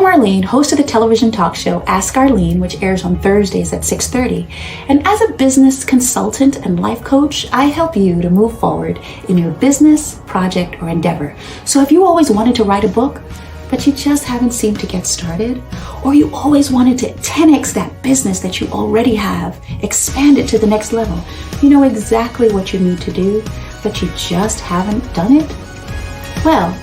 I'm Arlene, host of the television talk show Ask Arlene, which airs on Thursdays at 6:30. And as a business consultant and life coach, I help you to move forward in your business, project, or endeavor. So if you always wanted to write a book, but you just haven't seemed to get started, or you always wanted to 10x that business that you already have, expand it to the next level, you know exactly what you need to do, but you just haven't done it? Well,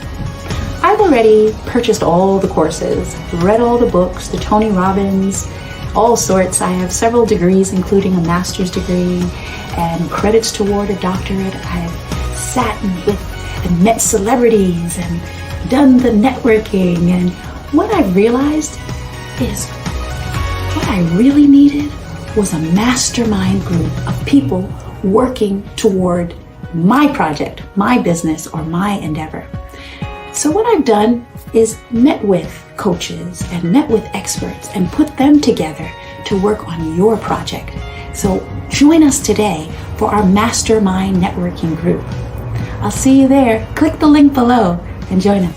I've already purchased all the courses, read all the books, the Tony Robbins, all sorts. I have several degrees, including a master's degree and credits toward a doctorate. I've sat with and met celebrities and done the networking. And what I realized is what I really needed was a mastermind group of people working toward my project, my business, or my endeavor. So what I've done is met with coaches and met with experts and put them together to work on your project. So join us today for our Mastermind networking group. I'll see you there. Click the link below and join us.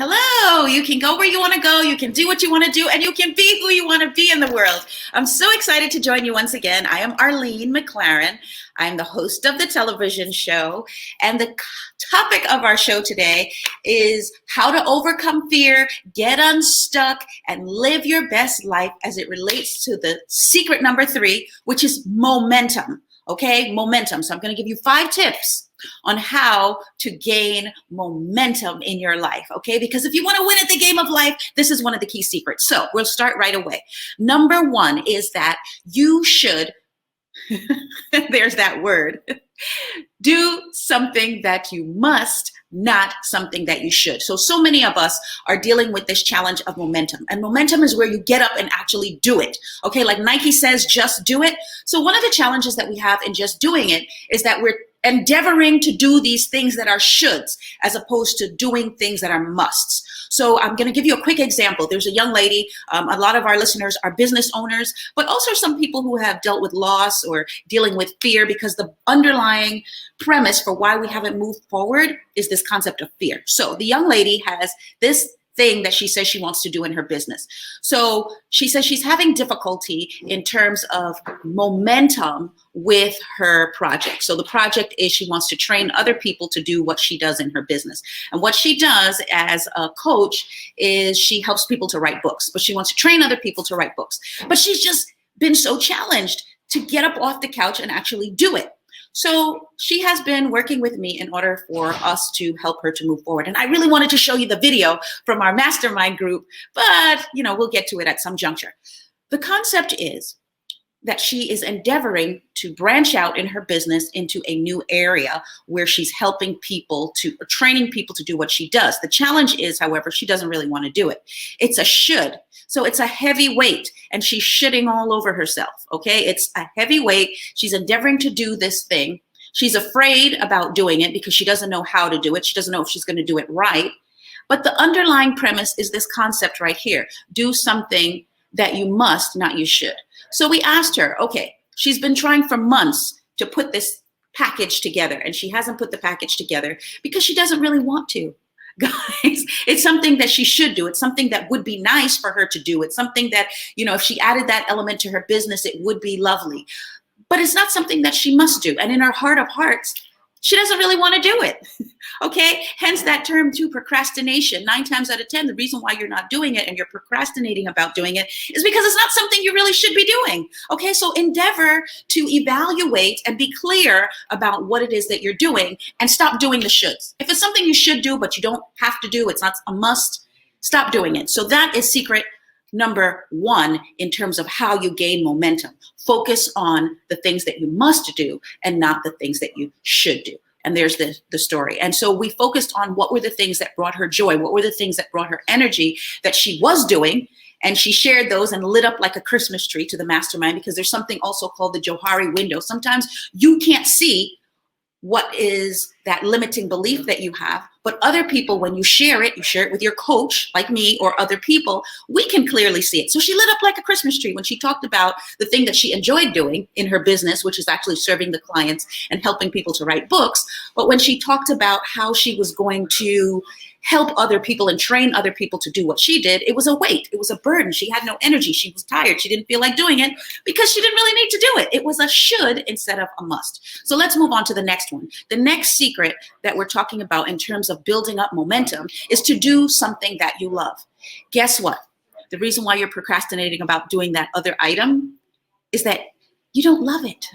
Hello, you can go where you want to go, you can do what you want to do, and you can be who you want to be in the world. I'm so excited to join you once again. I am Arlene McLaren. I'm the host of the television show, and the topic of our show today is how to overcome fear, get unstuck, and live your best life as it relates to the secret number 3, which is momentum. Okay, momentum. So I'm going to give you 5 tips on how to gain momentum in your life, okay? Because if you want to win at the game of life, this is one of the key secrets. So we'll start right away. Number 1 is that you should, there's that word, do something that you must, not something that you should. So many of us are dealing with this challenge of momentum. And momentum is where you get up and actually do it. Okay, like Nike says, just do it. So one of the challenges that we have in just doing it is that we're endeavoring to do these things that are shoulds as opposed to doing things that are musts. So I'm going to give you a quick example. There's a young lady, a lot of our listeners are business owners, but also some people who have dealt with loss or dealing with fear, because the underlying premise for why we haven't moved forward is this concept of fear. So the young lady has this thing that she says she wants to do in her business. So she says she's having difficulty in terms of momentum with her project. So the project is she wants to train other people to do what she does in her business. And what she does as a coach is she helps people to write books, but she wants to train other people to write books. But she's just been so challenged to get up off the couch and actually do it. So she has been working with me in order for us to help her to move forward. And I really wanted to show you the video from our mastermind group, but we'll get to it at some juncture. The concept is that she is endeavoring to branch out in her business into a new area where she's helping people to, or training people to do what she does. The challenge is, however, she doesn't really want to do it. It's a should. So it's a heavy weight, and she's shitting all over herself, okay? It's a heavy weight. She's endeavoring to do this thing. She's afraid about doing it because she doesn't know how to do it. She doesn't know if she's going to do it right. But the underlying premise is this concept right here. Do something that you must, not you should. So we asked her, okay, she's been trying for months to put this package together, and she hasn't put the package together because she doesn't really want to. Guys, it's something that she should do. It's something that would be nice for her to do. It's something that, if she added that element to her business, it would be lovely. But it's not something that she must do. And in her heart of hearts, she doesn't really want to do it. Okay, hence that term too, procrastination. 9 times out of 10, the reason why you're not doing it and you're procrastinating about doing it is because it's not something you really should be doing. Okay, so endeavor to evaluate and be clear about what it is that you're doing and stop doing the shoulds. If it's something you should do, but you don't have to do, it's not a must, stop doing it. So that is secret number one in terms of how you gain momentum. Focus on the things that you must do and not the things that you should do. And there's the story. And so we focused on what were the things that brought her joy, what were the things that brought her energy that she was doing. And she shared those and lit up like a Christmas tree to the mastermind, because there's something also called the Johari window. Sometimes you can't see what is that limiting belief that you have, but other people, when you share it with your coach like me or other people, we can clearly see it. So she lit up like a Christmas tree when she talked about the thing that she enjoyed doing in her business, which is actually serving the clients and helping people to write books. But when she talked about how she was going to help other people and train other people to do what she did, it was a weight, it was a burden. She had no energy, she was tired, she didn't feel like doing it because she didn't really need to do it. It was a should instead of a must. So let's move on to the next one. The next secret that we're talking about in terms of building up momentum is to do something that you love. Guess what? The reason why you're procrastinating about doing that other item is that you don't love it.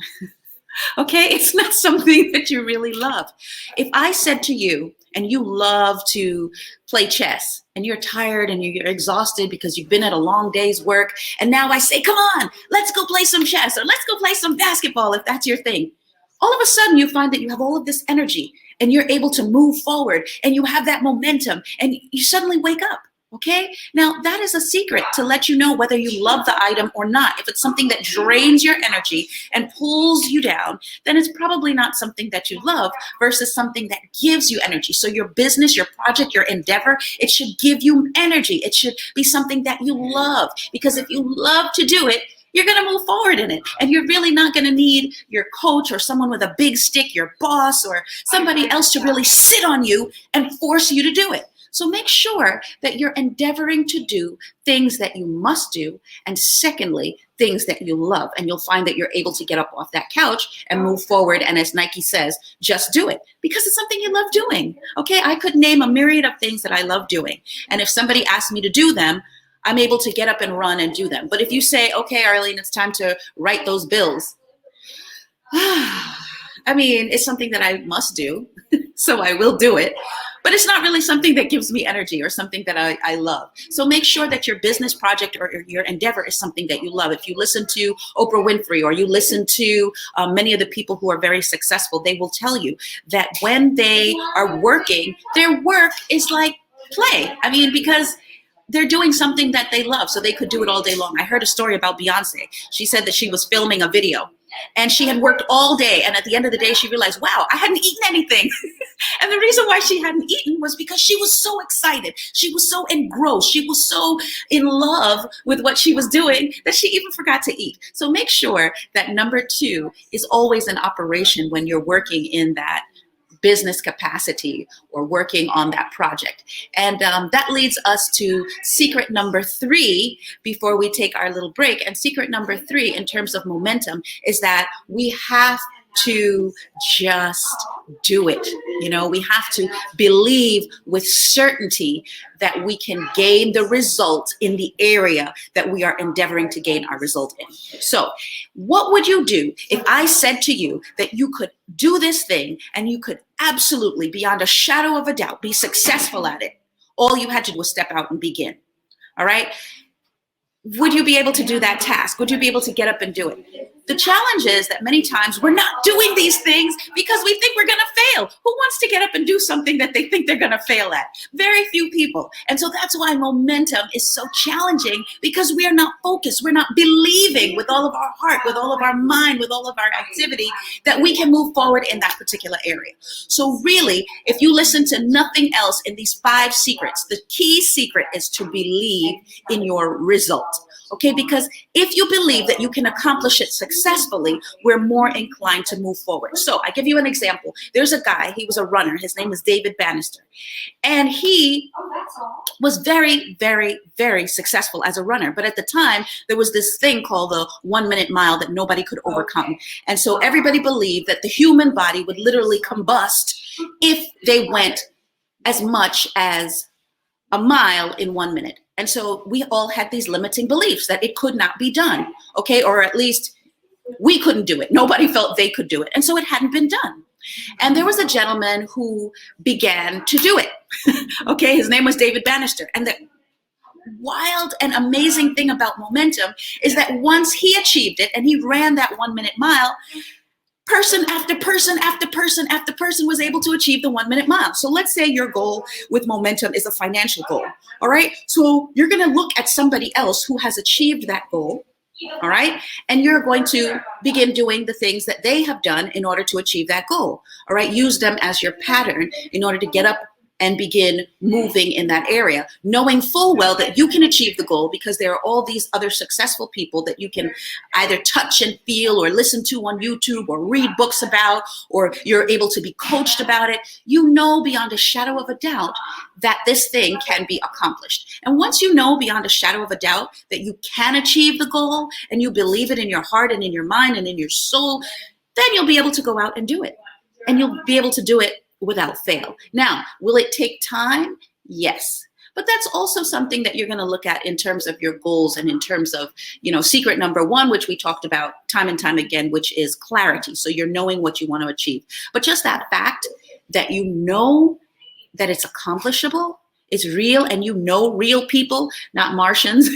Okay, it's not something that you really love. If I said to you, and you love to play chess, and you're tired and you're exhausted because you've been at a long day's work, and now I say, come on, let's go play some chess, or let's go play some basketball if that's your thing. All of a sudden you find that you have all of this energy and you're able to move forward and you have that momentum and you suddenly wake up. Okay, now that is a secret to let you know whether you love the item or not. If it's something that drains your energy and pulls you down, then it's probably not something that you love versus something that gives you energy. So your business, your project, your endeavor, it should give you energy. It should be something that you love, because if you love to do it, you're going to move forward in it. And you're really not going to need your coach or someone with a big stick, your boss or somebody else, to really sit on you and force you to do it. So make sure that you're endeavoring to do things that you must do, and secondly, things that you love. And you'll find that you're able to get up off that couch and move forward. And as Nike says, just do it, because it's something you love doing. Okay, I could name a myriad of things that I love doing. And if somebody asks me to do them, I'm able to get up and run and do them. But if you say, okay, Arlene, it's time to write those bills. I mean, it's something that I must do, so I will do it. But it's not really something that gives me energy or something that I love. So make sure that your business project or your endeavor is something that you love. If you listen to Oprah Winfrey or you listen to many of the people who are very successful, they will tell you that when they are working, their work is like play. I mean, because they're doing something that they love, so they could do it all day long. I heard a story about Beyonce. She said that she was filming a video and she had worked all day. And at the end of the day, she realized, wow, I hadn't eaten anything. And the reason why she hadn't eaten was because she was so excited. She was so engrossed. She was so in love with what she was doing that she even forgot to eat. So make sure that number 2 is always in operation when you're working in that business capacity or working on that project. And that leads us to secret number 3 before we take our little break. And secret number 3 in terms of momentum is that we have to just do it. You know, we have to believe with certainty that we can gain the result in the area that we are endeavoring to gain our result in. So what would you do if I said to you that you could do this thing and you could absolutely, beyond a shadow of a doubt, be successful at it? All you had to do was step out and begin. All right? Would you be able to do that task? Would you be able to get up and do it? The challenge is that many times we're not doing these things because we think we're going to fail. Who wants to get up and do something that they think they're going to fail at? Very few people. And so that's why momentum is so challenging, because we are not focused. We're not believing with all of our heart, with all of our mind, with all of our activity that we can move forward in that particular area. So really, if you listen to nothing else in these 5 secrets, the key secret is to believe in your result. Okay, because if you believe that you can accomplish it successfully, we're more inclined to move forward. So I give you an example. There's a guy, he was a runner. His name is David Bannister. And he was very, very, very successful as a runner. But at the time, there was this thing called the 1-minute mile that nobody could overcome. And so everybody believed that the human body would literally combust if they went as much as a mile in 1 minute. And so we all had these limiting beliefs that it could not be done, okay? Or at least we couldn't do it. Nobody felt they could do it. And so it hadn't been done. And there was a gentleman who began to do it, okay? His name was David Bannister. And wild and amazing thing about momentum is that once he achieved it and he ran that 1 minute mile, person after person after person after person was able to achieve the 1 minute mile. So let's say your goal with momentum is a financial goal. All right. So you're going to look at somebody else who has achieved that goal. All right. And you're going to begin doing the things that they have done in order to achieve that goal. All right. Use them as your pattern in order to get up and begin moving in that area, knowing full well that you can achieve the goal because there are all these other successful people that you can either touch and feel or listen to on YouTube or read books about, or you're able to be coached about it. You know beyond a shadow of a doubt that this thing can be accomplished. And once you know beyond a shadow of a doubt that you can achieve the goal and you believe it in your heart and in your mind and in your soul, then you'll be able to go out and do it. And you'll be able to do it without fail. Now, will it take time? Yes. But that's also something that you're going to look at in terms of your goals and in terms of, secret number one, which we talked about time and time again, which is clarity. So you're knowing what you want to achieve. But just that fact that you know that it's accomplishable, it's real, and you know real people, not Martians,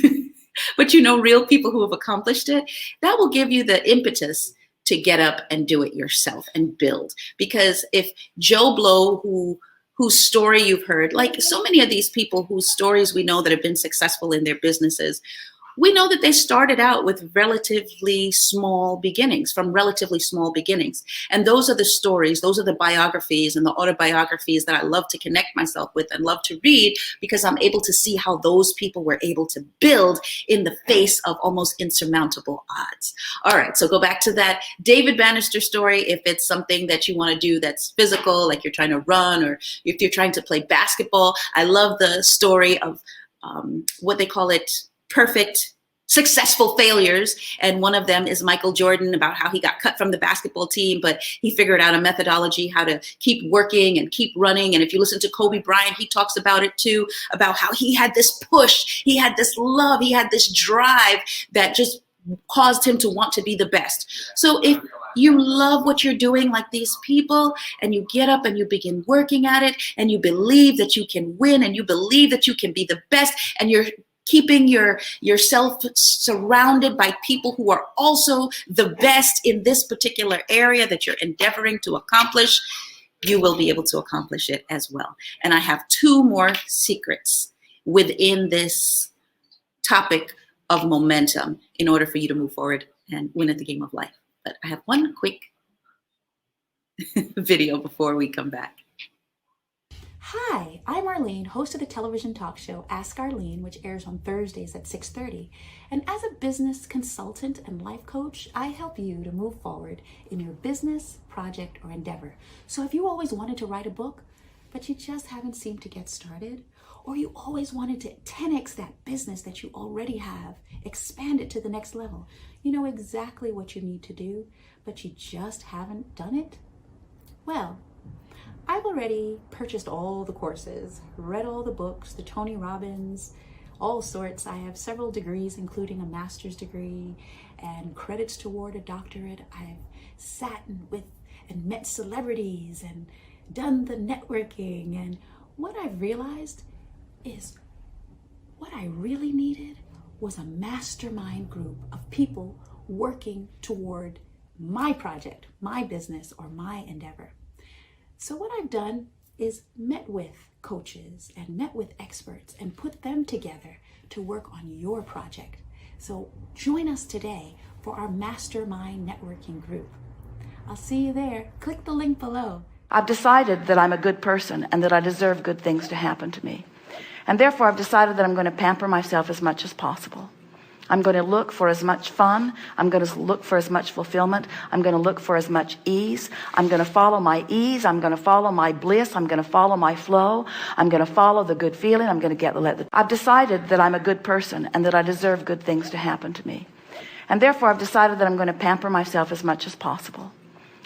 but you know real people who have accomplished it, that will give you the impetus to get up and do it yourself and build. Because if Joe Blow, whose story you've heard, like so many of these people whose stories we know that have been successful in their businesses, we know that they started out with relatively small beginnings, And those are the stories, those are the biographies and the autobiographies that I love to connect myself with and love to read, because I'm able to see how those people were able to build in the face of almost insurmountable odds. All right, so go back to that David Bannister story. If it's something that you want to do that's physical, like you're trying to run, or if you're trying to play basketball, I love the story of what they call it, perfect successful failures. And one of them is Michael Jordan, about how he got cut from the basketball team, but he figured out a methodology how to keep working and keep running. And if you listen to Kobe Bryant, he talks about it too, about how he had this push, he had this love, he had this drive that just caused him to want to be the best. So if you love what you're doing like these people, and you get up and you begin working at it, and you believe that you can win, and you believe that you can be the best, and you're keeping yourself surrounded by people who are also the best in this particular area that you're endeavoring to accomplish, you will be able to accomplish it as well. And I have two more secrets within this topic of momentum in order for you to move forward and win at the game of life. But I have one quick video before we come back. Hi, I'm Arlene, host of the television talk show Ask Arlene, which airs on Thursdays at 6:30. And as a business consultant and life coach, I help you to move forward in your business, project, or endeavor. So if you always wanted to write a book, but you just haven't seemed to get started, or you always wanted to 10x that business that you already have, expand it to the next level, you know exactly what you need to do, but you just haven't done it? Well, I've already purchased all the courses, read all the books, the Tony Robbins, all sorts. I have several degrees, including a master's degree and credits toward a doctorate. I've sat with and met celebrities and done the networking. And what I've realized is what I really needed was a mastermind group of people working toward my project, my business, or my endeavor. So what I've done is met with coaches and met with experts and put them together to work on your project. So join us today for our Mastermind networking group. I'll see you there. Click the link below. I've decided that I'm a good person and that I deserve good things to happen to me. And therefore I've decided that I'm going to pamper myself as much as possible. I'm going to look for as much fun. I'm going to look for as much fulfillment. I'm going to look for as much ease. I'm going to follow my ease. I'm going to follow my bliss. I'm going to follow my flow. I'm going to follow the good feeling. I'm going to I've decided that I'm a good person and that I deserve good things to happen to me. And therefore I've decided that I'm going to pamper myself as much as possible.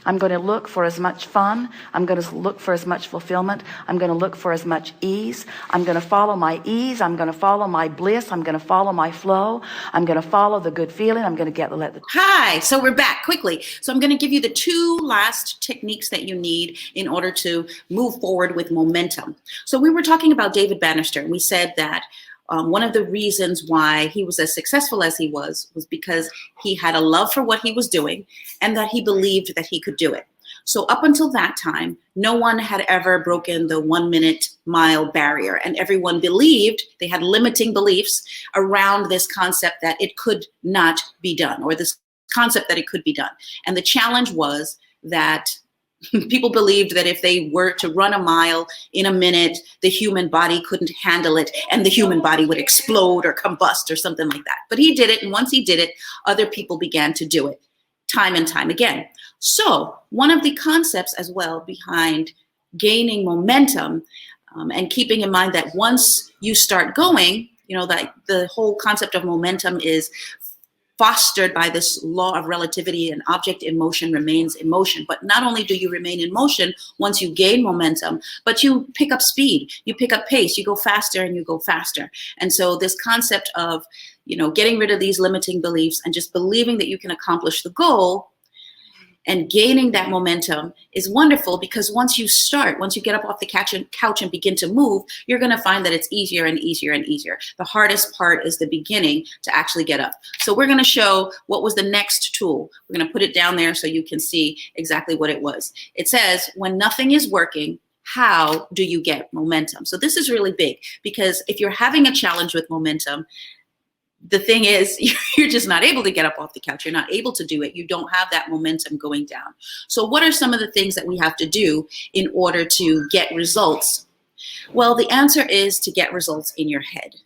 I'm going to look for as much fun. I'm going to look for as much fulfillment. I'm going to look for as much ease. I'm going to follow my ease. I'm going to follow my bliss. I'm going to follow my flow. I'm going to follow the good feeling. I'm going to Hi, so we're back quickly. So I'm going to give you the two last techniques that you need in order to move forward with momentum. So we were talking about David Bannister, and we said that one of the reasons why he was as successful as he was because he had a love for what he was doing and that he believed that he could do it. So up until that time, no one had ever broken the 1 minute mile barrier, and everyone believed, they had limiting beliefs around this concept that it could not be done, or this concept that it could be done. And the challenge was that people believed that if they were to run a mile in a minute, the human body couldn't handle it and the human body would explode or combust or something like that. But he did it, and once he did it, other people began to do it time and time again. So one of the concepts as well behind gaining momentum, and keeping in mind that once you start going, that the whole concept of momentum is fostered by this law of relativity, an object in motion remains in motion. But not only do you remain in motion once you gain momentum, but you pick up speed, you pick up pace, you go faster and you go faster. And so this concept of, getting rid of these limiting beliefs and just believing that you can accomplish the goal and gaining that momentum is wonderful, because once you get up off the couch and begin to move, you're going to find that it's easier and easier and easier. The hardest part is the beginning to actually get up. So we're going to show what was the next tool. We're going to put it down there so you can see exactly what it was. It says, when nothing is working, how do you get momentum? So this is really big, because if you're having a challenge with momentum, the thing is, you're just not able to get up off the couch. You're not able to do it. You don't have that momentum going down. So what are some of the things that we have to do in order to get results? Well, the answer is to get results in your head.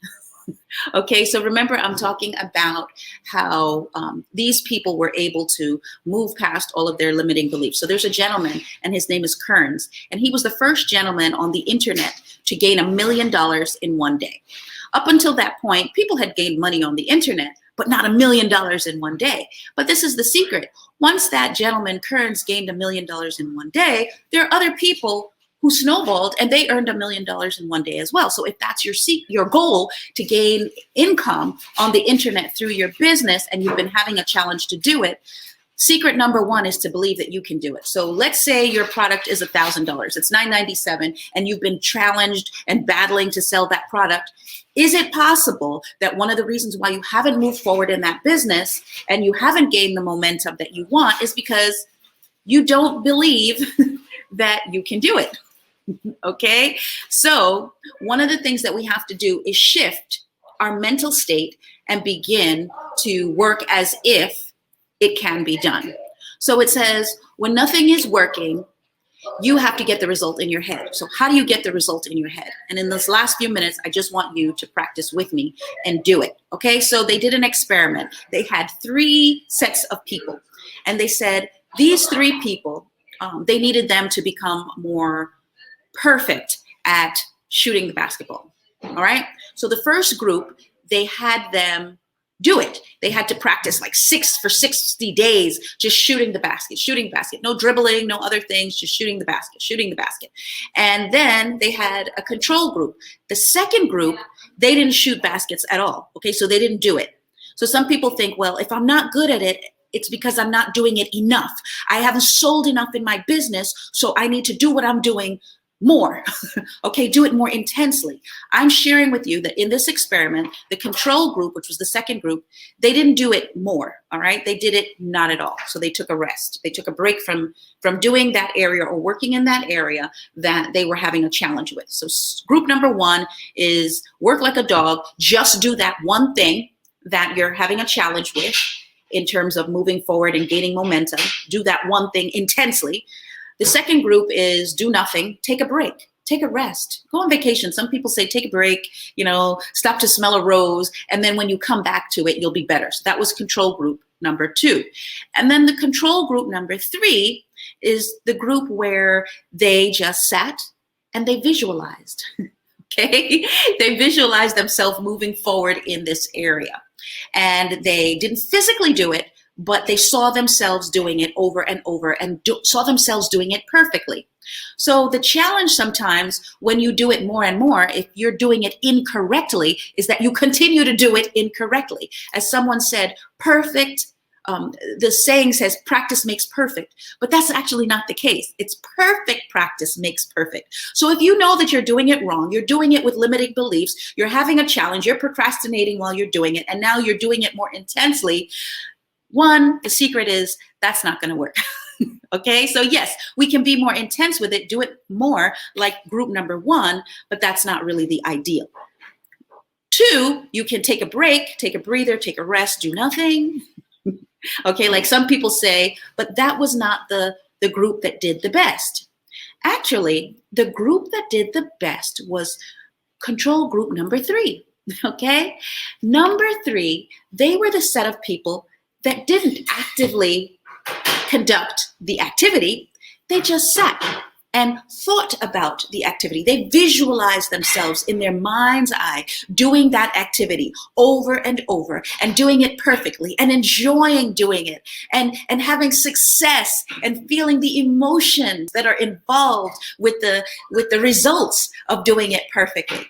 Okay, so remember, I'm talking about how these people were able to move past all of their limiting beliefs. So there's a gentleman, and his name is Kearns, and he was the first gentleman on the internet to gain $1 million in one day. Up until that point, people had gained money on the internet, but not $1 million in one day. But this is the secret. Once that gentleman Kearns gained $1 million in one day, there are other people who snowballed and they earned $1 million in one day as well. So if that's your goal, to gain income on the internet through your business, and you've been having a challenge to do it, secret number one is to believe that you can do it. So let's say your product is $1,000. It's $997, and you've been challenged and battling to sell that product. Is it possible that one of the reasons why you haven't moved forward in that business and you haven't gained the momentum that you want is because you don't believe that you can do it? Okay, so one of the things that we have to do is shift our mental state and begin to work as if it can be done. So it says, when nothing is working, you have to get the result in your head. So how do you get the result in your head? And in this last few minutes, I just want you to practice with me and do it. Okay, so they did an experiment. They had 3 sets of people, and they said these 3 people, they needed them to become more perfect at shooting the basketball. All right, so the first group, they had them do it. They had to practice like 60 days, just shooting the basket, no dribbling, no other things, just shooting the basket. And then they had a control group. The second group, they didn't shoot baskets at all. Okay, so they didn't do it. So some people think, well, if I'm not good at it, it's because I'm not doing it enough. I haven't sold enough in my business, so I need to do what I'm doing more. Okay, do it more intensely. I'm sharing with you that in this experiment, the control group, which was the second group, they didn't do it more. All right, they did it not at all. So they took a rest. They took a break from doing that area or working in that area that they were having a challenge with. So group number 1 is work like a dog. Just do that one thing that you're having a challenge with in terms of moving forward and gaining momentum. Do that one thing intensely. The second group is do nothing, take a break, take a rest, go on vacation. Some people say take a break, stop to smell a rose, and then when you come back to it, you'll be better. So that was control group number 2. And then the control group number 3 is the group where they just sat and they visualized. Okay, they visualized themselves moving forward in this area. And they didn't physically do it, but they saw themselves doing it over and over and saw themselves doing it perfectly. So the challenge sometimes when you do it more and more, if you're doing it incorrectly, is that you continue to do it incorrectly. As someone said, perfect the saying says practice makes perfect, but that's actually not the case. It's perfect practice makes perfect. So if you know that you're doing it wrong, you're doing it with limiting beliefs, you're having a challenge, you're procrastinating while you're doing it, and now you're doing it more intensely, one, the secret is that's not going to work. Okay, so yes, we can be more intense with it, do it more like group number one, but that's not really the ideal. Two, you can take a break, take a breather, take a rest, do nothing. Okay, like some people say, but that was not the group that did the best. Actually, the group that did the best was control group number three. Okay, number three, they were the set of people that didn't actively conduct the activity. They just sat and thought about the activity. They visualized themselves in their mind's eye doing that activity over and over and doing it perfectly and enjoying doing it and having success and feeling the emotions that are involved with the results of doing it perfectly.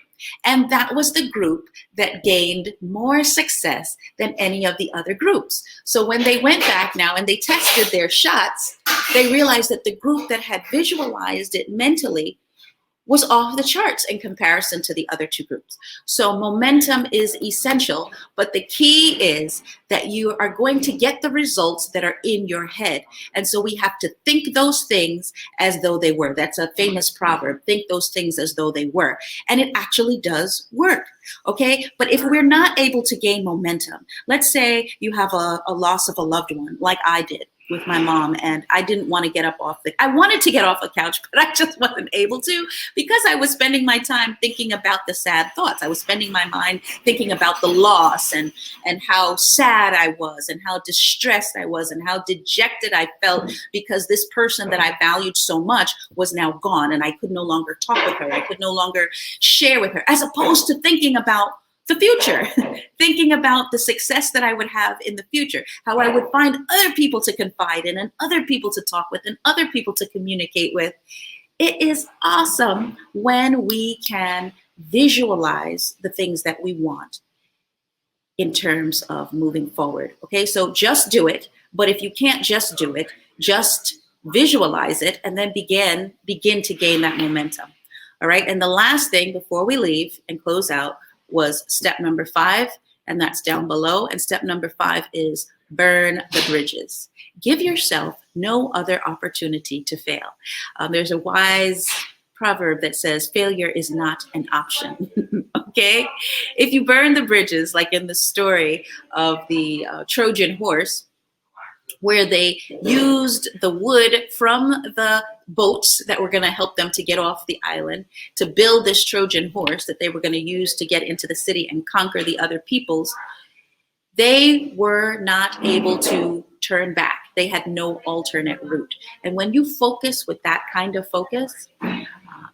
And that was the group that gained more success than any of the other groups. So when they went back now and they tested their shots, they realized that the group that had visualized it mentally was off the charts in comparison to the other two groups. So momentum is essential, but the key is that you are going to get the results that are in your head. And so we have to think those things as though they were. That's a famous proverb, think those things as though they were. And it actually does work. Okay, but if we're not able to gain momentum, let's say you have a loss of a loved one, like I did with my mom, and I didn't want to get up I wanted to get off the couch, but I just wasn't able to because I was spending my time thinking about the sad thoughts. I was spending my mind thinking about the loss and how sad I was and how distressed I was and how dejected I felt because this person that I valued so much was now gone and I could no longer talk with her. I could no longer share with her, as opposed to thinking about the future, thinking about the success that I would have in the future, how I would find other people to confide in and other people to talk with and other people to communicate with. It is awesome when we can visualize the things that we want in terms of moving forward. Okay, so just do it. But if you can't just do it, just visualize it and then begin to gain that momentum. All right, and the last thing before we leave and close out was step number 5, and that's down below. And step number 5 is burn the bridges. Give yourself no other opportunity to fail. There's a wise proverb that says failure is not an option. Okay? If you burn the bridges, like in the story of the Trojan horse, where they used the wood from the boats that were going to help them to get off the island to build this Trojan horse that they were going to use to get into the city and conquer the other peoples, they were not able to turn back. They had no alternate route. And when you focus with that kind of focus,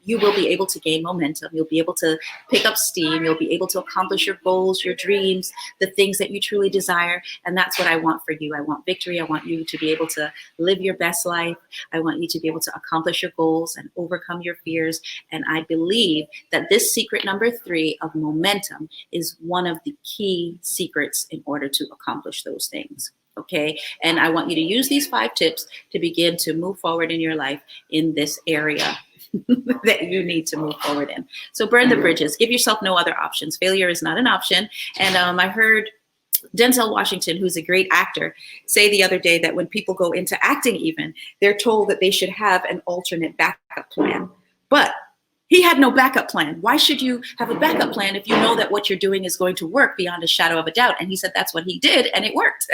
you will be able to gain momentum. You'll be able to pick up steam. You'll be able to accomplish your goals, your dreams, the things that you truly desire. And that's what I want for you. I want victory. I want you to be able to live your best life. I want you to be able to accomplish your goals and overcome your fears. And I believe that this secret number 3 of momentum is one of the key secrets in order to accomplish those things. Okay. And I want you to use these 5 tips to begin to move forward in your life in this area that you need to move forward in. So burn the bridges. Give yourself no other options. Failure is not an option. And I heard Denzel Washington, who's a great actor, say the other day that when people go into acting even, they're told that they should have an alternate backup plan. But he had no backup plan. Why should you have a backup plan if you know that what you're doing is going to work beyond a shadow of a doubt? And he said that's what he did, and it worked.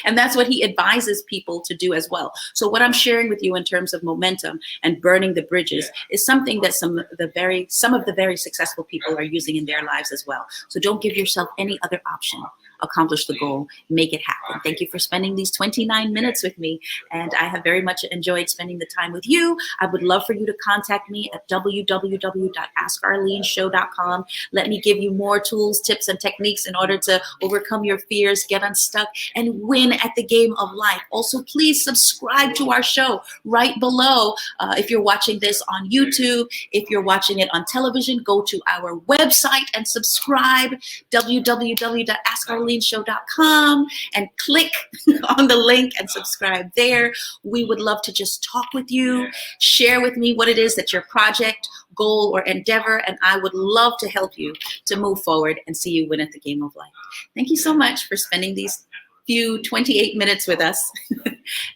And that's what he advises people to do as well. So what I'm sharing with you in terms of momentum and burning the bridges is something that some of the very successful people are using in their lives as well. So don't give yourself any other option. Accomplish the goal, make it happen. Thank you for spending these 29 minutes with me. And I have very much enjoyed spending the time with you. I would love for you to contact me at www www.askarleneshow.com. Let me give you more tools, tips, and techniques in order to overcome your fears, get unstuck, and win at the game of life. Also, please subscribe to our show right below. If you're watching this on YouTube, if you're watching it on television, go to our website and subscribe, www.askarleneshow.com, and click on the link and subscribe there. We would love to just talk with you, share with me what it is that your project, goal, or endeavor, and I would love to help you to move forward and see you win at the game of life. Thank you so much for spending these few 28 minutes with us.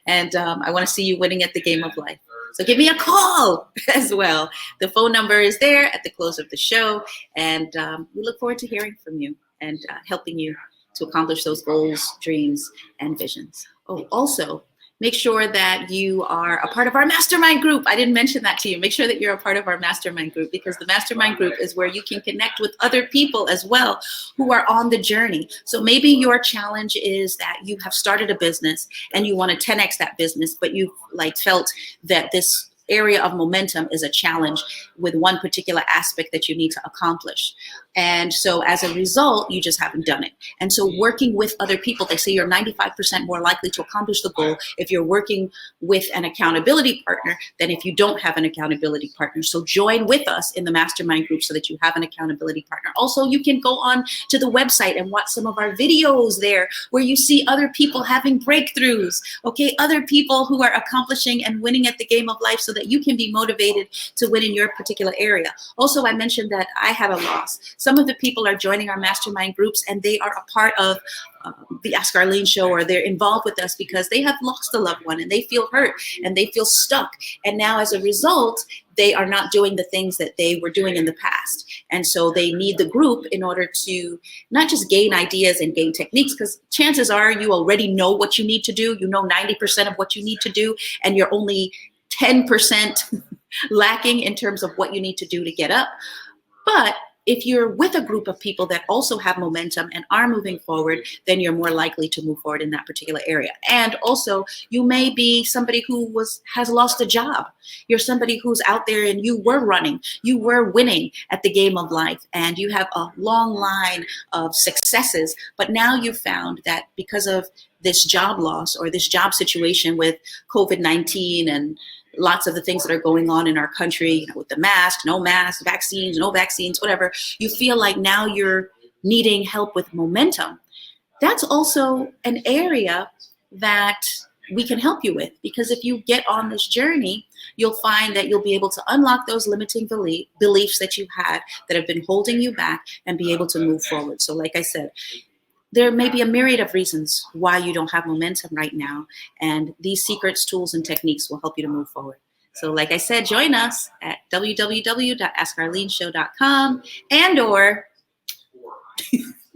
And I want to see you winning at the game of life. So give me a call as well. The phone number is there at the close of the show. And we look forward to hearing from you and helping you to accomplish those goals, dreams, and visions. Oh, also, make sure that you are a part of our mastermind group. I didn't mention that to you. Make sure that you're a part of our mastermind group, because the mastermind group is where you can connect with other people as well who are on the journey. So maybe your challenge is that you have started a business and you want to 10x that business, but you've felt that this area of momentum is a challenge with one particular aspect that you need to accomplish. And so as a result, you just haven't done it. And so working with other people, they say you're 95% more likely to accomplish the goal if you're working with an accountability partner than if you don't have an accountability partner. So join with us in the mastermind group so that you have an accountability partner. Also, you can go on to the website and watch some of our videos there where you see other people having breakthroughs, okay? Other people who are accomplishing and winning at the game of life so that you can be motivated to win in your particular area. Also, I mentioned that I had a loss. Some of the people are joining our mastermind groups and they are a part of the Ask Arlene Show, or they're involved with us because they have lost a loved one and they feel hurt and they feel stuck. And now as a result, they are not doing the things that they were doing in the past. And so they need the group in order to not just gain ideas and gain techniques, because chances are you already know what you need to do. You know 90% of what you need to do, and you're only 10% lacking in terms of what you need to do to get up. But if you're with a group of people that also have momentum and are moving forward, then you're more likely to move forward in that particular area. And also, you may be somebody who has lost a job. You're somebody who's out there and you were running, you were winning at the game of life, and you have a long line of successes. But now you found that because of this job loss or this job situation with COVID-19 and lots of the things that are going on in our country, with the mask, no mask, vaccines, no vaccines, whatever, you feel like now you're needing help with momentum. That's also an area that we can help you with, because if you get on this journey, you'll find that you'll be able to unlock those limiting beliefs that you had that have been holding you back and be able to move forward. So like I said, there may be a myriad of reasons why you don't have momentum right now. And these secrets, tools, and techniques will help you to move forward. So like I said, join us at www.askarleneshow.com and/or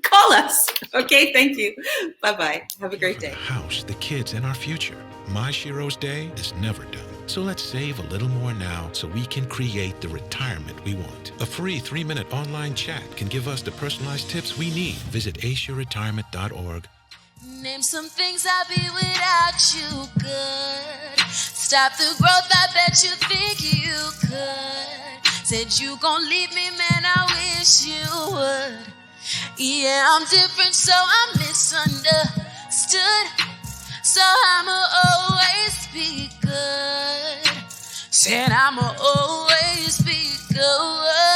call us. Okay, thank you. Bye-bye. Have a great day. The house, the kids, and our future. My Shiro's day is never done. So let's save a little more now so we can create the retirement we want. A free 3-minute online chat can give us the personalized tips we need. Visit aceyourretirement.org. Name some things I'll be without you, good. Stop the growth, I bet you think you could. Said you gon' leave me, man, I wish you would. Yeah, I'm different, so I'm misunderstood. So I'ma always be good. Said I'ma always be good.